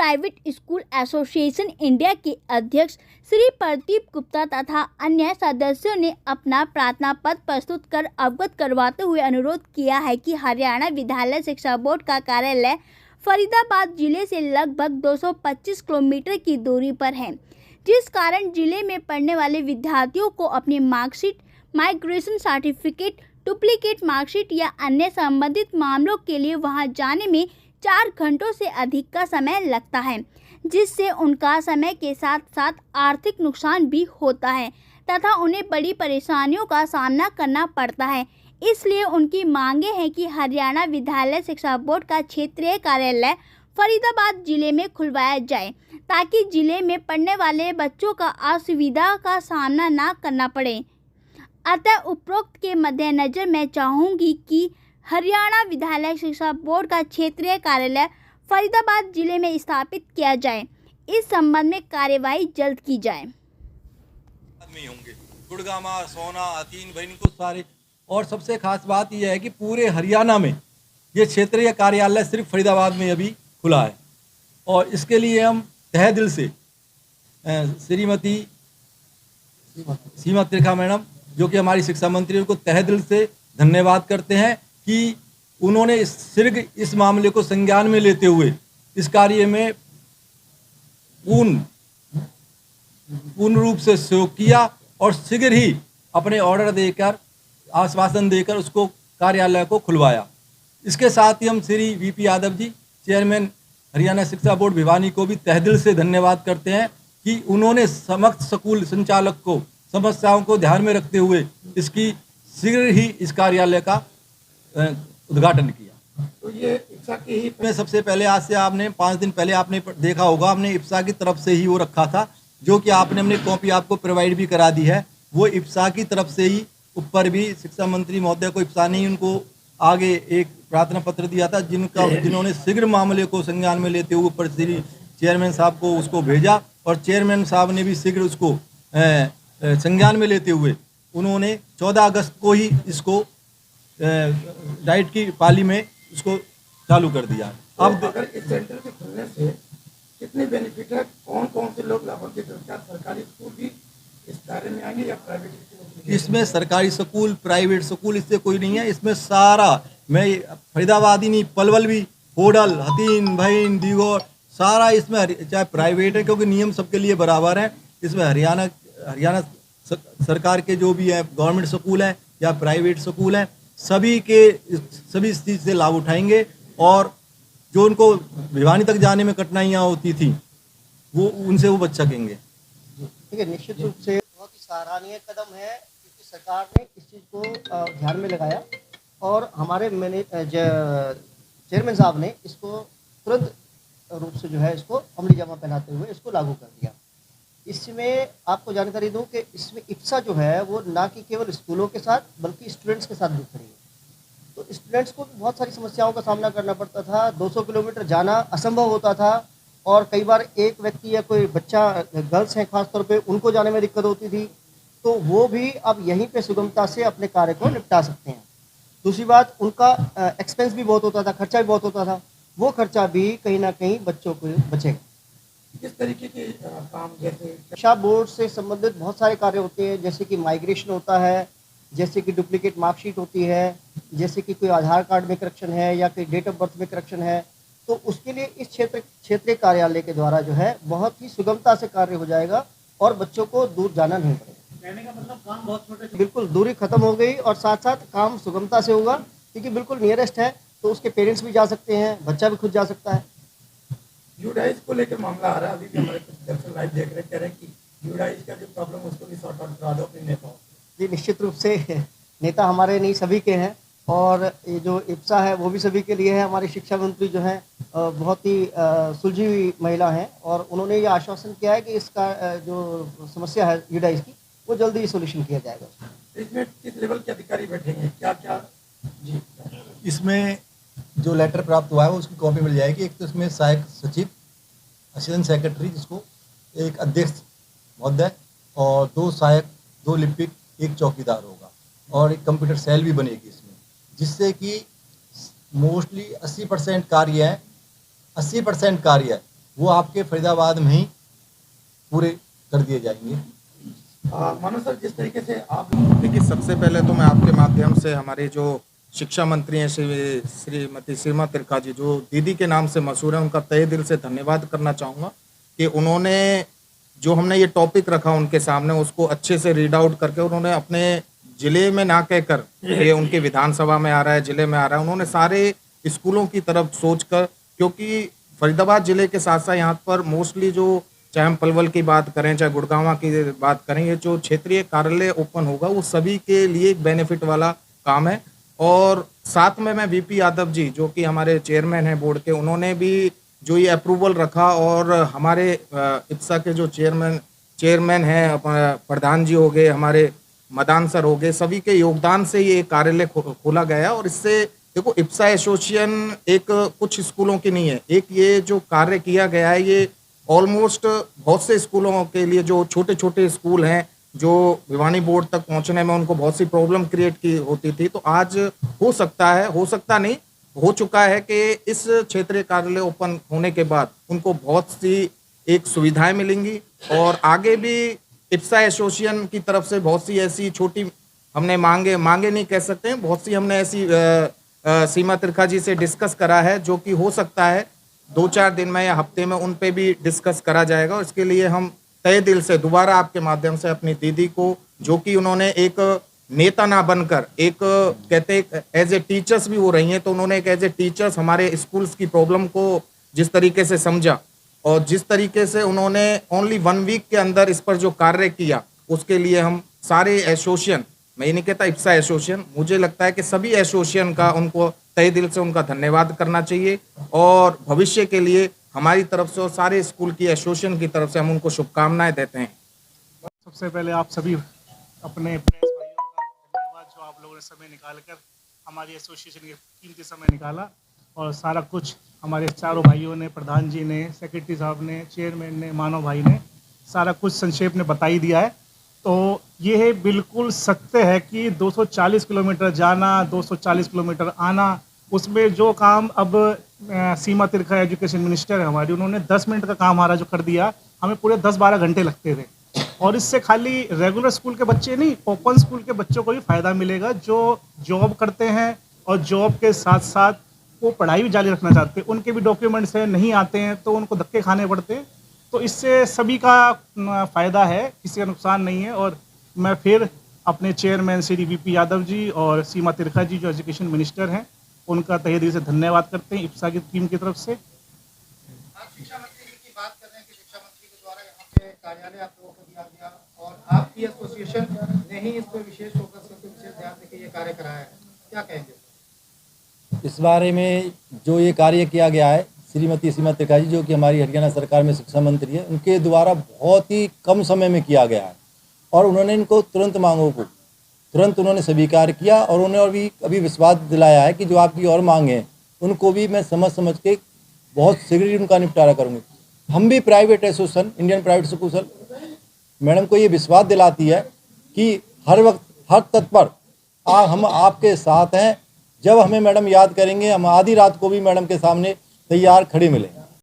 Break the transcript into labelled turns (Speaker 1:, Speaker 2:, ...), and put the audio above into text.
Speaker 1: Private school association India के अध्यक्ष श्री प्रदीप गुप्ता तथा अन्य सदस्यों ने अपना प्रार्थना पत्र प्रस्तुत कर अवगत करवाते हुए अनुरोध किया है कि हरियाणा विद्यालय शिक्षा बोर्ड का कार्यालय फरीदाबाद जिले से लगभग 225 किलोमीटर की दूरी पर है, जिस कारण जिले में पढ़ने वाले विद्यार्थियों को अपनी marksheet, migration certificate, duplicate marksheet या अन्य संबंधित मामलों के लिए वहां जाने में 4 घंटों से अधिक का समय लगता है, जिससे उनका समय के साथ साथ आर्थिक नुकसान भी होता है तथा उन्हें बड़ी परेशानियों का सामना करना पड़ता है। इसलिए उनकी मांगे हैं कि हरियाणा विद्यालय शिक्षा बोर्ड का क्षेत्रीय कार्यालय फरीदाबाद जिले में खुलवाया जाए, ताकि जिले में पढ़ने वाले बच्चों का असुविधा का सामना न करना पड़े। अतः उपरोक्त के मद्देनजर मैं चाहूँगी कि हरियाणा विद्यालय शिक्षा बोर्ड का क्षेत्रीय कार्यालय फरीदाबाद जिले में स्थापित किया जाए। इस संबंध में कार्यवाही जल्द की जाए।
Speaker 2: गुड़गामा, सोना, अतीन, भाई इनको सारे, और सबसे खास बात यह है कि पूरे हरियाणा में ये क्षेत्रीय कार्यालय सिर्फ फरीदाबाद में अभी खुला है, और इसके लिए हम तहे दिल से श्रीमती सीमा त्रिखा मैडम, जो कि हमारी शिक्षा मंत्री, उनको तहे दिल से धन्यवाद करते हैं कि उन्होंने इस मामले को संज्ञान में लेते हुए इस कार्य में पूर्ण रूप से सहयोग किया और शीघ्र ही अपने ऑर्डर देकर, आश्वासन देकर उसको कार्यालय को खुलवाया। इसके साथ ही हम श्री वीपी यादव जी, चेयरमैन हरियाणा शिक्षा बोर्ड भिवानी, को भी तहे दिल से धन्यवाद करते हैं कि उन्होंने समस्त स्कूल संचालक को समस्याओं को ध्यान में रखते हुए इसकी शीघ्र ही इस कार्यालय का उद्घाटन किया।
Speaker 3: तो ये इप्सा की ही
Speaker 2: में सबसे पहले, आज से आपने 5 दिन पहले आपने देखा होगा, हमने इप्सा की तरफ से ही वो रखा था, जो कि आपने अपनी कॉपी आपको प्रोवाइड भी करा दी है। वो इप्सा की तरफ से ही, ऊपर भी शिक्षा मंत्री महोदय को इप्सा ने ही उनको आगे एक प्रार्थना पत्र दिया था, जिन्होंने शीघ्र मामले को संज्ञान में लेते हुए ऊपर श्री चेयरमैन साहब को उसको भेजा, और चेयरमैन साहब ने भी शीघ्र उसको संज्ञान में लेते हुए उन्होंने 14 अगस्त को ही इसको डाइट की पाली में उसको चालू कर दिया।
Speaker 3: तो अब अगर इस सेंटर के खुलने से कितने बेनिफिट है, कौन कौन से लोग लाभान्वित हैं? क्या सरकारी स्कूल भी इस दायरे में आएंगे या प्राइवेट स्कूल?
Speaker 2: इसमें सरकारी स्कूल, प्राइवेट स्कूल, इससे कोई नहीं है। इसमें सारा, मैं फरीदाबाद ही नहीं, पलवल भी, होडल, हतीन, भईन, दीगोर, सारा इसमें, चाहे प्राइवेट है क्योंकि नियम सबके लिए बराबर है। इसमें हरियाणा सरकार के जो भी है, गवर्नमेंट स्कूल है या प्राइवेट स्कूल है, सभी इस चीज़ से लाभ उठाएंगे, और जो उनको भिवानी तक जाने में कठिनाइयाँ होती थी उनसे वो बच सकेंगे।
Speaker 4: ठीक है, निश्चित रूप से बहुत ही सराहनीय कदम है, क्योंकि सरकार ने इस चीज़ को ध्यान में लगाया और हमारे चेयरमैन साहब ने इसको तुरंत रूप से जो है इसको अमली जामा पहनाते हुए इसको लागू कर दिया। इसमें आपको जानकारी दूं कि इसमें इप्सा जो है वो ना कि केवल स्कूलों के साथ बल्कि स्टूडेंट्स के साथ भी खड़ी है। तो स्टूडेंट्स को बहुत सारी समस्याओं का सामना करना पड़ता था, 200 किलोमीटर जाना असंभव होता था, और कई बार एक व्यक्ति या कोई बच्चा, गर्ल्स हैं खासतौर पे, उनको जाने में दिक्कत होती थी। तो वो भी अब यहीं पे सुगमता से अपने कार्य को निपटा सकते हैं। दूसरी बात, उनका एक्सपेंस भी बहुत होता था, खर्चा भी बहुत होता था, वो खर्चा भी कहीं ना कहीं बच्चों को बचेगा।
Speaker 3: किस तरीके के काम, जैसे
Speaker 4: शिक्षा बोर्ड से संबंधित बहुत सारे कार्य होते हैं, जैसे कि माइग्रेशन होता है, जैसे कि डुप्लीकेट मार्कशीट होती है, जैसे कि कोई आधार कार्ड में करेक्शन है या कोई डेट ऑफ बर्थ में करेक्शन है, तो उसके लिए इस क्षेत्रीय कार्यालय के द्वारा जो है बहुत ही सुगमता से कार्य हो जाएगा और बच्चों को दूर जाना नहीं पड़ेगा।
Speaker 3: कहने का मतलब काम बहुत छोटे,
Speaker 4: बिल्कुल दूरी खत्म हो गई, और साथ साथ काम सुगमता से होगा, क्योंकि बिल्कुल नियरेस्ट है, तो उसके पेरेंट्स भी जा सकते हैं, बच्चा भी खुद जा सकता है।
Speaker 3: यूडाइज को लेकर मामला आ रहा है, अभी भी हमारे कुछ दर्शक लाइव देख रहे, कह रहे हैं कि यूडाइज का जो प्रॉब्लम है उसको भी सॉर्ट आउट करा दो अपने नेताओं।
Speaker 4: जी, निश्चित रूप से नेता हमारे नहीं, सभी के हैं, और ये जो इप्सा है वो भी सभी के लिए है। हमारी शिक्षा मंत्री जो है बहुत ही सुलझी हुई महिला हैं, और उन्होंने ये आश्वासन किया है कि इसका जो समस्या है यूडाइज की, वो जल्दी ही सोल्यूशन किया जाएगा।
Speaker 3: इसमें किस लेवल के अधिकारी बैठेंगे, क्या क्या? जी,
Speaker 2: इसमें जो लेटर प्राप्त हुआ है उसकी कॉपी मिल जाएगी। एक तो इसमें सहायक सचिव, असिस्टेंट सेक्रेटरी, जिसको एक अध्यक्ष महोदय, और 2 सहायक, 2 लिपिक, 1 चौकीदार होगा, और एक कंप्यूटर सेल भी बनेगी इसमें, जिससे कि मोस्टली 80% कार्य है वो आपके फरीदाबाद में ही पूरे कर दिए जाएंगे।
Speaker 3: मानो सर, जिस तरीके से आप
Speaker 5: देखिए, सबसे पहले तो मैं आपके माध्यम से हमारे जो शिक्षा मंत्री हैं श्रीमती सीमा तिरका जी, जो दीदी के नाम से मशहूर है, उनका तहे दिल से धन्यवाद करना चाहूँगा कि उन्होंने जो हमने ये टॉपिक रखा उनके सामने, उसको अच्छे से रीड आउट करके उन्होंने अपने जिले में ना कहकर, ये उनके विधानसभा में आ रहा है, जिले में आ रहा है, उन्होंने सारे स्कूलों की तरफ सोचकर, क्योंकि फरीदाबाद जिले के साथ साथ यहाँ पर मोस्टली जो, चाहे हम पलवल की बात करें, चाहे गुड़गांव की बात करें, ये जो क्षेत्रीय कार्यालय ओपन होगा वो सभी के लिए एक बेनिफिट वाला काम है। और साथ में मैं वीपी यादव जी, जो कि हमारे चेयरमैन हैं बोर्ड के, उन्होंने भी जो ये अप्रूवल रखा, और हमारे इप्सा के जो चेयरमैन हैं, प्रधान जी हो गए, हमारे मदान सर हो गए, सभी के योगदान से ये कार्यालय खोला गया। और इससे देखो, इप्सा एसोसिएशन एक कुछ स्कूलों की नहीं है, एक ये जो कार्य किया गया है, ये ऑलमोस्ट बहुत से स्कूलों के लिए, जो छोटे छोटे स्कूल हैं, जो भिवानी बोर्ड तक पहुंचने में उनको बहुत सी प्रॉब्लम क्रिएट की होती थी, तो आज हो सकता नहीं, हो चुका है कि इस क्षेत्रीय कार्यालय ओपन होने के बाद उनको बहुत सी एक सुविधाएं मिलेंगी। और आगे भी इप्सा एसोसिएशन की तरफ से बहुत सी ऐसी छोटी हमने मांगे नहीं कह सकते हैं, बहुत सी हमने ऐसी सीमा तिरका जी से डिस्कस करा है, जो कि हो सकता है 2-4 दिन में या हफ्ते में उन पे भी डिस्कस करा जाएगा। और इसके लिए हम तहे दिल से दोबारा आपके माध्यम से अपनी दीदी को, जो कि उन्होंने एक नेता ना बनकर, एक कहते एज ए टीचर्स भी हो रही हैं, तो उन्होंने एक एज ए टीचर्स हमारे स्कूल्स की प्रॉब्लम को जिस तरीके से समझा, और जिस तरीके से उन्होंने ओनली 1 वीक के अंदर इस पर जो कार्य किया, उसके लिए हम सारे एसोसिएशन, मैं ये नहीं कहता इप्सा एसोसिएशन, मुझे लगता है कि सभी एसोसिएशन का उनको तहे दिल से उनका धन्यवाद करना चाहिए। और भविष्य के लिए हमारी तरफ से और सारे स्कूल की एसोसिएशन की तरफ से हम उनको शुभकामनाएं देते हैं।
Speaker 6: सबसे पहले आप सभी अपने प्रेस भाइयों का धन्यवाद, जो आप लोगों ने समय निकाल कर हमारी एसोसिएशन के कीमती समय निकाला, और सारा कुछ हमारे चारों भाइयों ने, प्रधान जी ने, सेक्रेटरी साहब ने, चेयरमैन ने, मानव भाई ने, सारा कुछ संक्षेप में बता ही दिया है। तो ये बिल्कुल सत्य है कि 240 किलोमीटर जाना, 240 किलोमीटर आना, उसमें जो काम अब सीमा तिरका एजुकेशन मिनिस्टर है हमारी, उन्होंने 10 मिनट का काम हमारा जो कर दिया, हमें पूरे 10-12 घंटे लगते थे। और इससे खाली रेगुलर स्कूल के बच्चे नहीं, ओपन स्कूल के बच्चों को भी फ़ायदा मिलेगा, जो जॉब करते हैं और जॉब के साथ साथ वो पढ़ाई भी जारी रखना चाहते हैं, उनके भी डॉक्यूमेंट्स हैं, नहीं आते हैं तो उनको धक्के खाने पड़ते हैं। तो इससे सभी का फ़ायदा है, किसी का नुकसान नहीं है। और मैं फिर अपने चेयरमैन श्री वीपी यादव जी और सीमा तिरका जी, जो एजुकेशन मिनिस्टर हैं, उनका तहे दिल से धन्यवाद करते हैं इप्सा की टीम की तरफ से।
Speaker 4: आप शिक्षा मंत्री जी की बात कर रहे हैं कि शिक्षा मंत्री के द्वारा यहाँ पे कार्यालय आप लोगों को दिया गया, और आपकी एसोसिएशन ने ही इस पर विशेष फोकस करके, विशेष ध्यान देकर ये कार्य कराया है, क्या कहेंगे?
Speaker 2: इस बारे में जो ये कार्य किया गया है, श्रीमती सीमा तिरका जी, जो कि हमारी हरियाणा सरकार में शिक्षा मंत्री है, उनके द्वारा बहुत ही कम समय में किया गया है, और उन्होंने इनको तुरंत मांगों को तुरंत उन्होंने स्वीकार किया, और उन्होंने अभी विश्वास दिलाया है कि जो आपकी और मांगे हैं उनको भी मैं समझ के बहुत शीघ्र ही उनका निपटारा करूँगी। हम भी private association, Indian private association madam को ये विश्वास दिलाती है कि हर वक्त, हर तत्पर हम आपके साथ हैं। जब हमें मैडम याद करेंगे, हम आधी रात को भी मैडम के सामने तैयार खड़े मिलेंगे।